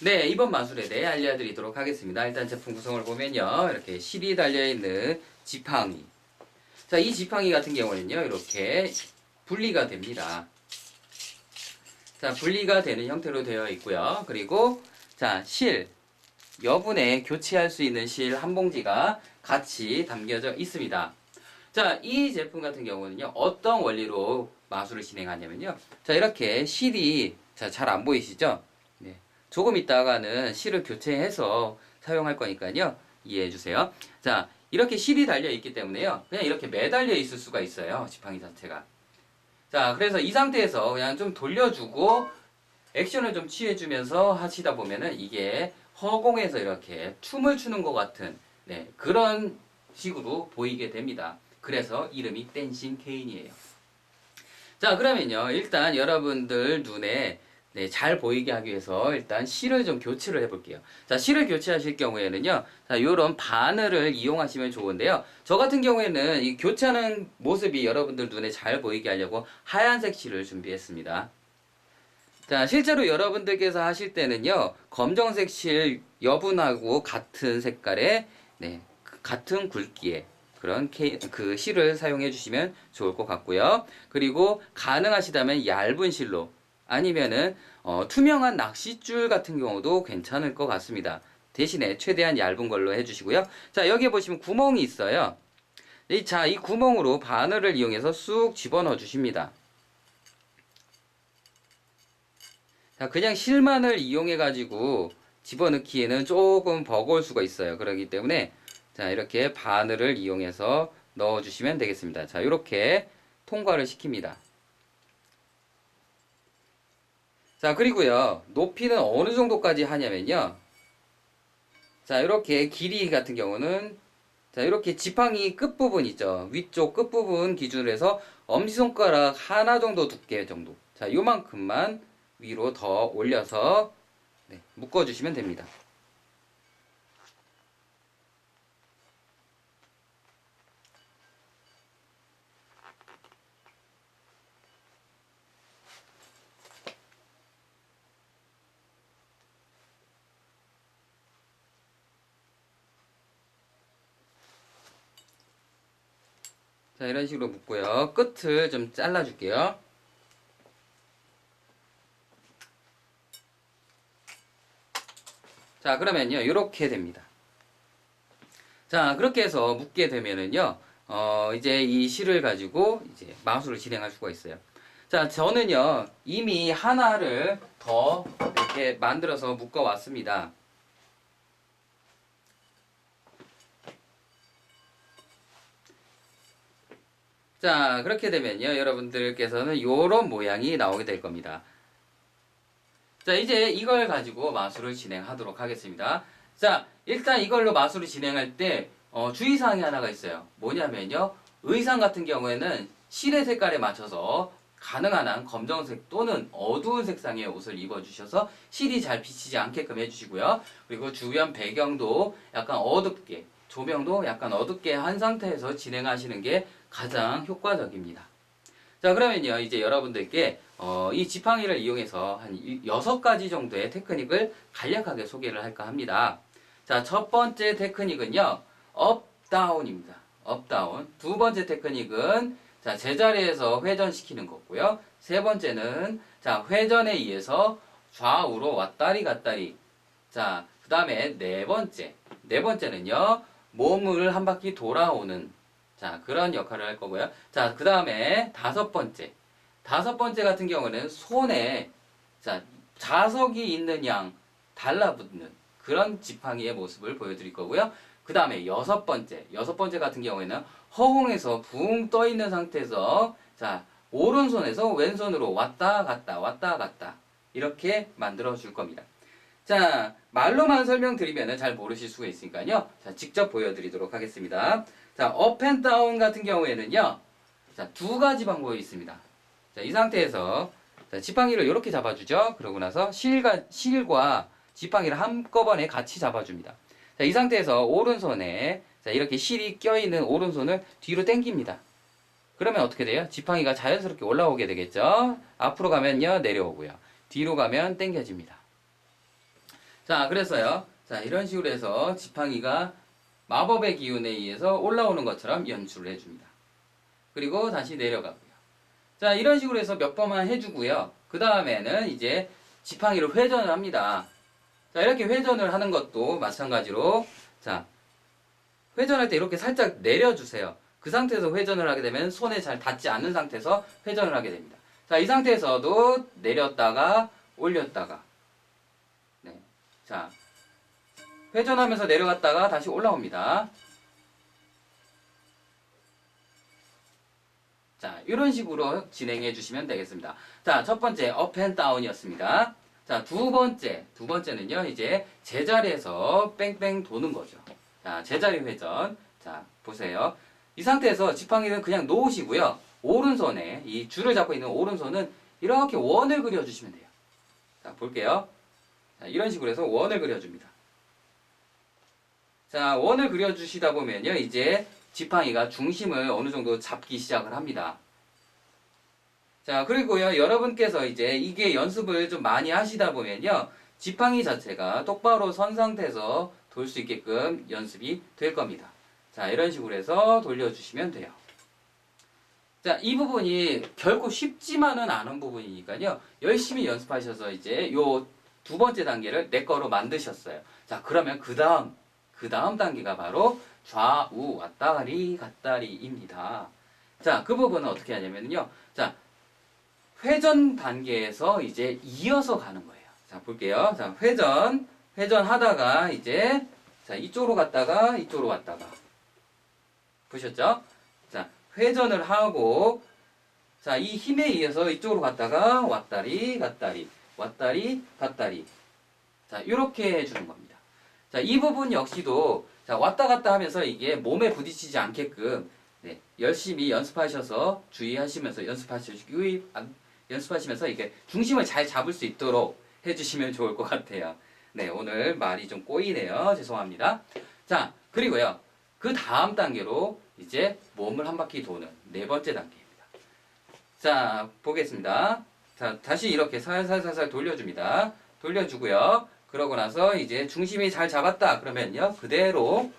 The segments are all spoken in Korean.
네, 이번 마술에 대해 알려드리도록 하겠습니다. 일단 제품 구성을 보면요. 이렇게 실이 달려있는 지팡이. 자, 이 지팡이 같은 경우는요. 이렇게 분리가 됩니다. 자, 분리가 되는 형태로 되어 있고요. 그리고 자, 실. 여분에 교체할 수 있는 실 한 봉지가 같이 담겨져 있습니다. 자, 이 제품 같은 경우는요. 어떤 원리로 마술을 진행하냐면요. 자, 이렇게 실이 자, 잘 안 보이시죠? 네. 조금 있다가는 실을 교체해서 사용할 거니까요. 이해해 주세요. 자, 이렇게 실이 달려 있기 때문에요. 그냥 이렇게 매달려 있을 수가 있어요. 지팡이 자체가. 자, 그래서 이 상태에서 그냥 좀 돌려주고 액션을 좀 취해주면서 하시다 보면은 이게 허공에서 이렇게 춤을 추는 것 같은 네, 그런 식으로 보이게 됩니다. 그래서 이름이 댄싱 케인이에요. 자, 그러면요. 일단 여러분들 눈에 네, 잘 보이게 하기 위해서 일단 실을 좀 교체를 해볼게요. 자, 실을 교체하실 경우에는요. 자, 요런 바늘을 이용하시면 좋은데요. 저 같은 경우에는 이 교체하는 모습이 여러분들 눈에 잘 보이게 하려고 하얀색 실을 준비했습니다. 자, 실제로 여러분들께서 하실 때는요, 검정색 실 여분하고 같은 색깔의, 네, 같은 굵기의 그런 그 실을 사용해 주시면 좋을 것 같고요. 그리고 가능하시다면 얇은 실로 아니면은 투명한 낚싯줄 같은 경우도 괜찮을 것 같습니다. 대신에 최대한 얇은 걸로 해주시고요. 자, 여기에 보시면 구멍이 있어요. 자, 이 구멍으로 바늘을 이용해서 쑥 집어넣어 주십니다. 자, 그냥 실만을 이용해 가지고 집어넣기에는 조금 버거울 수가 있어요. 그렇기 때문에 자, 이렇게 바늘을 이용해서 넣어 주시면 되겠습니다. 자, 이렇게 통과를 시킵니다. 자, 그리고요. 높이는 어느 정도까지 하냐면요. 자, 이렇게 길이 같은 경우는 자, 이렇게 지팡이 끝부분 있죠. 위쪽 끝부분 기준으로 해서 엄지손가락 하나 정도 두께 정도. 자, 요만큼만 위로 더 올려서 네, 묶어주시면 됩니다. 자, 이런 식으로 묶고요. 끝을 좀 잘라줄게요. 자, 그러면요. 이렇게 됩니다. 자, 그렇게 해서 묶게 되면은요. 이제 이 실을 가지고 이제 마술을 진행할 수가 있어요. 자, 저는요. 이미 하나를 더 이렇게 만들어서 묶어 왔습니다. 자, 그렇게 되면요. 여러분들께서는 요런 모양이 나오게 될 겁니다. 자, 이제 이걸 가지고 마술을 진행하도록 하겠습니다. 자, 일단 이걸로 마술을 진행할 때 주의사항이 하나가 있어요. 뭐냐면요. 의상 같은 경우에는 실의 색깔에 맞춰서 가능한 한 검정색 또는 어두운 색상의 옷을 입어주셔서 실이 잘 비치지 않게끔 해주시고요. 그리고 주변 배경도 약간 어둡게, 조명도 약간 어둡게 한 상태에서 진행하시는 게 가장 효과적입니다. 자, 그러면요, 이제 여러분들께, 이 지팡이를 이용해서 한 6가지 정도의 테크닉을 간략하게 소개를 할까 합니다. 자, 첫 번째 테크닉은요, 업, 다운입니다. 업, 다운. 두 번째 테크닉은, 자, 제자리에서 회전시키는 거고요. 세 번째는, 자, 회전에 의해서 좌우로 왔다리 갔다리. 자, 그 다음에 네 번째. 네 번째는요, 몸을 한 바퀴 돌아오는 자, 그런 역할을 할 거고요. 자, 그 다음에 다섯 번째. 다섯 번째 같은 경우는 손에, 자, 자석이 있는 양 달라붙는 그런 지팡이의 모습을 보여드릴 거고요. 그 다음에 여섯 번째. 여섯 번째 같은 경우에는 허공에서 붕 떠 있는 상태에서, 자, 오른손에서 왼손으로 왔다 갔다, 왔다 갔다. 이렇게 만들어 줄 겁니다. 자, 말로만 설명드리면 잘 모르실 수가 있으니까요. 자, 직접 보여드리도록 하겠습니다. 자, 업 앤 다운 같은 경우에는요. 자, 두 가지 방법이 있습니다. 자, 이 상태에서 자, 지팡이를 이렇게 잡아주죠. 그러고 나서 실과 지팡이를 한꺼번에 같이 잡아줍니다. 자, 이 상태에서 오른손에 자, 이렇게 실이 껴있는 오른손을 뒤로 당깁니다. 그러면 어떻게 돼요? 지팡이가 자연스럽게 올라오게 되겠죠. 앞으로 가면요, 내려오고요. 뒤로 가면 당겨집니다. 자, 그래서요. 자, 이런 식으로 해서 지팡이가 마법의 기운에 의해서 올라오는 것처럼 연출을 해줍니다. 그리고 다시 내려가고요. 자, 이런 식으로 해서 몇 번만 해주고요. 그 다음에는 이제 지팡이를 회전을 합니다. 자, 이렇게 회전을 하는 것도 마찬가지로, 자, 회전할 때 이렇게 살짝 내려주세요. 그 상태에서 회전을 하게 되면 손에 잘 닿지 않는 상태에서 회전을 하게 됩니다. 자, 이 상태에서도 내렸다가 올렸다가, 네. 자, 회전하면서 내려갔다가 다시 올라옵니다. 자, 이런 식으로 진행해 주시면 되겠습니다. 자, 첫 번째 업 앤 다운이었습니다. 자, 두 번째는요, 이제 제자리에서 뺑뺑 도는 거죠. 자, 제자리 회전. 자, 보세요. 이 상태에서 지팡이는 그냥 놓으시고요. 오른손에, 이 줄을 잡고 있는 오른손은 이렇게 원을 그려주시면 돼요. 자, 볼게요. 자, 이런 식으로 해서 원을 그려줍니다. 자, 원을 그려주시다 보면요, 이제 지팡이가 중심을 어느 정도 잡기 시작을 합니다. 자, 그리고요, 여러분께서 이제 이게 연습을 좀 많이 하시다 보면요, 지팡이 자체가 똑바로 선 상태에서 돌 수 있게끔 연습이 될 겁니다. 자, 이런 식으로 해서 돌려주시면 돼요. 자, 이 부분이 결코 쉽지만은 않은 부분이니까요, 열심히 연습하셔서 이제 요 두 번째 단계를 내 거로 만드셨어요. 자, 그러면 그 다음 단계가 바로 좌우 왔다리 갔다리입니다. 자, 그 부분은 어떻게 하냐면요. 자, 회전 단계에서 이제 이어서 가는 거예요. 자, 볼게요. 자, 회전하다가 이제, 자, 이쪽으로 갔다가 이쪽으로 왔다가. 보셨죠? 자, 회전을 하고, 자, 이 힘에 의해서 이쪽으로 갔다가 왔다리 갔다리, 왔다리 갔다리. 자, 이렇게 해주는 겁니다. 자, 이 부분 역시도, 자, 왔다 갔다 하면서 이게 몸에 부딪히지 않게끔, 네, 열심히 연습하셔서 주의하시면서 연습하시면서 이게 중심을 잘 잡을 수 있도록 해주시면 좋을 것 같아요. 네, 오늘 말이 좀 꼬이네요. 죄송합니다. 자, 그리고요. 그 다음 단계로 이제 몸을 한 바퀴 도는 네 번째 단계입니다. 자, 보겠습니다. 자, 다시 이렇게 살살살살 돌려줍니다. 돌려주고요. 그러고 나서 이제 중심이 잘 잡았다. 그러면요. 그대로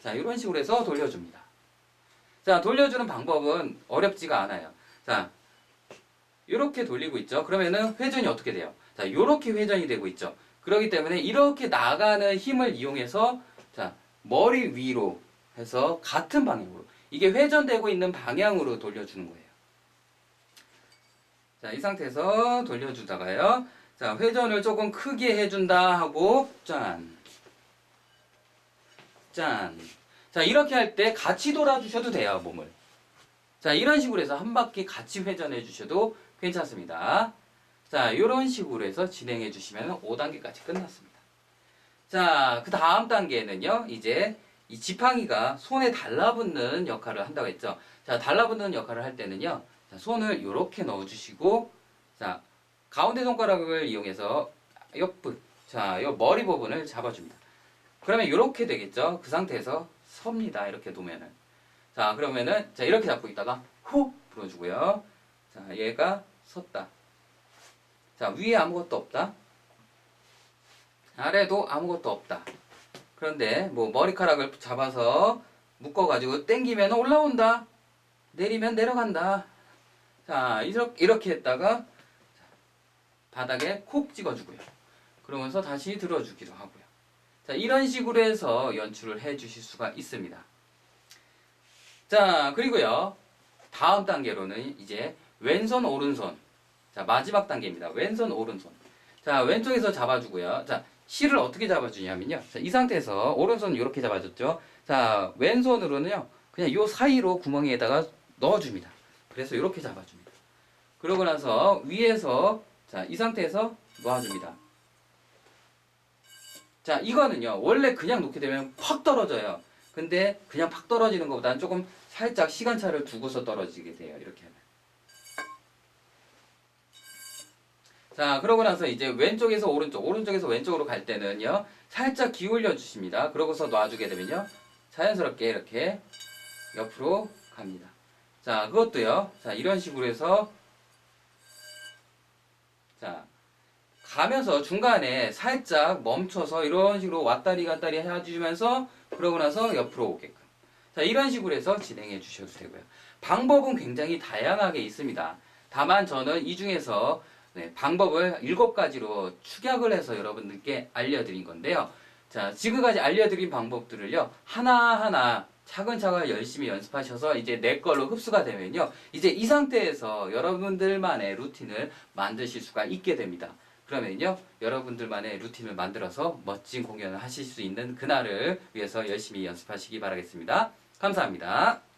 자, 이런 식으로 해서 돌려줍니다. 자, 돌려주는 방법은 어렵지가 않아요. 자, 이렇게 돌리고 있죠. 그러면은 회전이 어떻게 돼요? 자, 이렇게 회전이 되고 있죠. 그렇기 때문에 이렇게 나가는 힘을 이용해서 자, 머리 위로 해서 같은 방향으로 이게 회전되고 있는 방향으로 돌려주는 거예요. 자, 이 상태에서 돌려주다가요. 자, 회전을 조금 크게 해준다 하고 짠. 짠. 자, 이렇게 할 때 같이 돌아주셔도 돼요, 몸을. 자, 이런 식으로 해서 한 바퀴 같이 회전해 주셔도 괜찮습니다. 자, 이런 식으로 해서 진행해 주시면 5단계까지 끝났습니다. 자, 그 다음 단계는요, 이제 이 지팡이가 손에 달라붙는 역할을 한다고 했죠. 자, 달라붙는 역할을 할 때는요, 자, 손을 이렇게 넣어주시고, 자, 가운데 손가락을 이용해서 옆부, 자, 요 머리 부분을 잡아줍니다. 그러면 이렇게 되겠죠. 그 상태에서 섭니다. 이렇게 놓으면은. 자, 그러면은, 자, 이렇게 잡고 있다가, 후! 불어주고요. 자, 얘가 섰다. 자, 위에 아무것도 없다. 아래도 아무것도 없다. 그런데, 뭐, 머리카락을 잡아서 묶어가지고 당기면 올라온다. 내리면 내려간다. 자, 이렇게 했다가, 바닥에 콕 찍어주고요. 그러면서 다시 들어주기도 하고요. 자, 이런 식으로 해서 연출을 해 주실 수가 있습니다. 자, 그리고요. 다음 단계로는 이제 왼손, 오른손. 자, 마지막 단계입니다. 왼손, 오른손. 자, 왼쪽에서 잡아주고요. 자, 실을 어떻게 잡아주냐면요. 자, 이 상태에서 오른손 이렇게 잡아줬죠. 자, 왼손으로는요. 그냥 요 사이로 구멍에다가 넣어줍니다. 그래서 이렇게 잡아줍니다. 그러고 나서 위에서 자, 이 상태에서 놓아줍니다. 자, 이거는요. 원래 그냥 놓게 되면 팍 떨어져요. 근데 그냥 팍 떨어지는 것보다는 조금 살짝 시간차를 두고서 떨어지게 돼요. 이렇게 하면. 자, 그러고 나서 이제 왼쪽에서 오른쪽, 오른쪽에서 왼쪽으로 갈 때는요. 살짝 기울여 주십니다. 그러고서 놔주게 되면요. 자연스럽게 이렇게 옆으로 갑니다. 자, 그것도요. 자, 이런 식으로 해서 자, 가면서 중간에 살짝 멈춰서 이런 식으로 왔다리 갔다리 해주면서 그러고 나서 옆으로 오게끔. 자, 이런 식으로 해서 진행해 주셔도 되고요. 방법은 굉장히 다양하게 있습니다. 다만 저는 이 중에서 방법을 7가지로 축약을 해서 여러분들께 알려드린 건데요. 자, 지금까지 알려드린 방법들을요, 하나하나 차근차근 열심히 연습하셔서 이제 내 걸로 흡수가 되면요, 이제 이 상태에서 여러분들만의 루틴을 만드실 수가 있게 됩니다. 그러면요, 여러분들만의 루틴을 만들어서 멋진 공연을 하실 수 있는 그날을 위해서 열심히 연습하시기 바라겠습니다. 감사합니다.